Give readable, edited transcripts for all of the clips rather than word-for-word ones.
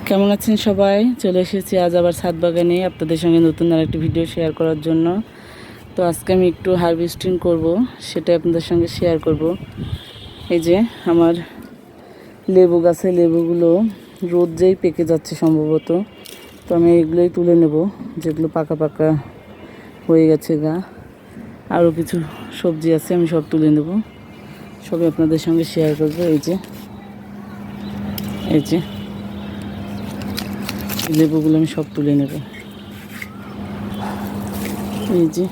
কেমন আছেন সবাই? চলে এসেছি আজ আবার ছাদ বাগানে আপনাদের সঙ্গে নতুন আরেকটি ভিডিও শেয়ার করার জন্য। তো আজকে আমি একটু হারভেস্টিং করব, সেটা আপনাদের সঙ্গে শেয়ার করব। এই যে আমার লেবু গাছে লেবুগুলো রোদ যেই পেকে যাচ্ছে সম্ভবত, তো আমি এগুলোই তুলে নেব, যেগুলো পাকা পাকা হয়ে গেছে গা। আরও কিছু সবজি আছে, আমি সব তুলে নেব, সবই আপনাদের সঙ্গে শেয়ার করব। এই যে লেবুগুলো আমি সব তুলে নেব। এই যে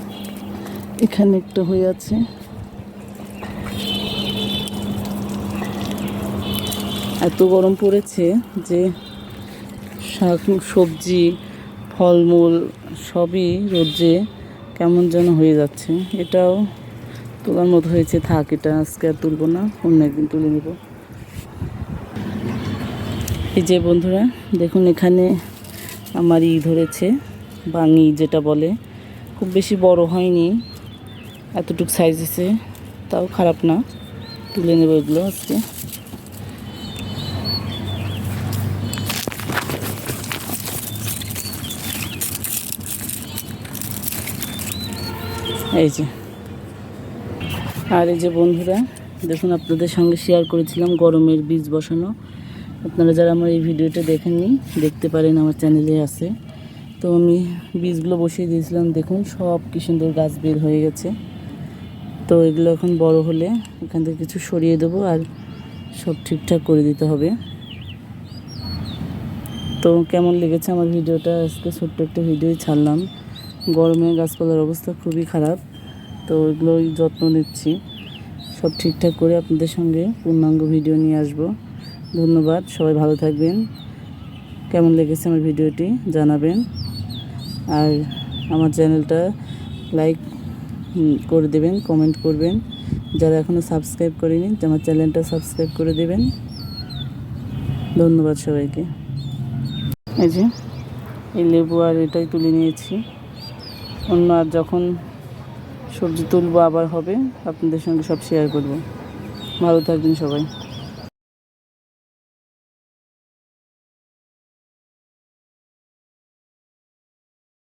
এখানে একটা হয়ে আছে। এত গরম পড়েছে যে শাক সবজি ফলমূল সবই রোদে কেমন যেন হয়ে যাচ্ছে। এটাও তোলার মতো হয়েছে, থাক, এটা আজকে আর তুলব না, অন্য একদিন তুলে নেব। এই যে বন্ধুরা দেখুন, এখানে আমার ধরেছে বাঙি যেটা বলে, খুব বেশি বড় হয়নি, এতটুকু সাইজ আছে, তাও খারাপ না। তুলে নেব এগুলো আজকে। এই যে আর এই যে বন্ধুরা দেখুন, আপনাদের সঙ্গে শেয়ার করেছিলাম গরমের বীজ বসানো। আপনারা যারা আমার এই ভিডিওটা দেখেননি দেখতে পারেন, আমার চ্যানেলে আছে। তো আমি বীজগুলো বসিয়ে দিয়েছিলাম, দেখুন সব কি সুন্দর গাছ বের হয়ে গেছে। তো এগুলো এখন বড় হলে এখান থেকে কিছু সরিয়ে দেবো আর সব ঠিকঠাক করে দিতে হবে। তো কেমন লেগেছে আমার ভিডিওটা? আজকে ছোট্ট একটা ভিডিওই ছাড়লাম। গরমে গাছপালার অবস্থা খুবই খারাপ, তো এগুলোই যত্ন নিচ্ছি। সব ঠিকঠাক করে আপনাদের সঙ্গে পূর্ণাঙ্গ ভিডিও নিয়ে আসব। ধন্যবাদ, সবাই ভালো থাকবেন। কেমন লেগেছে আমার ভিডিওটি জানাবেন, আর আমার চ্যানেলটা লাইক করে দেবেন, কমেন্ট করবেন। যারা এখনও সাবস্ক্রাইব করেনি আমার চ্যানেলটা সাবস্ক্রাইব করে দেবেন। ধন্যবাদ সবাইকে। এই যে এই লেবু আর এটাই তুলে নিয়েছি, অন্য আর যখন সবজি তুলবো আবার হবে, আপনাদের সঙ্গে সব শেয়ার করব। ভালো থাকবেন সবাই।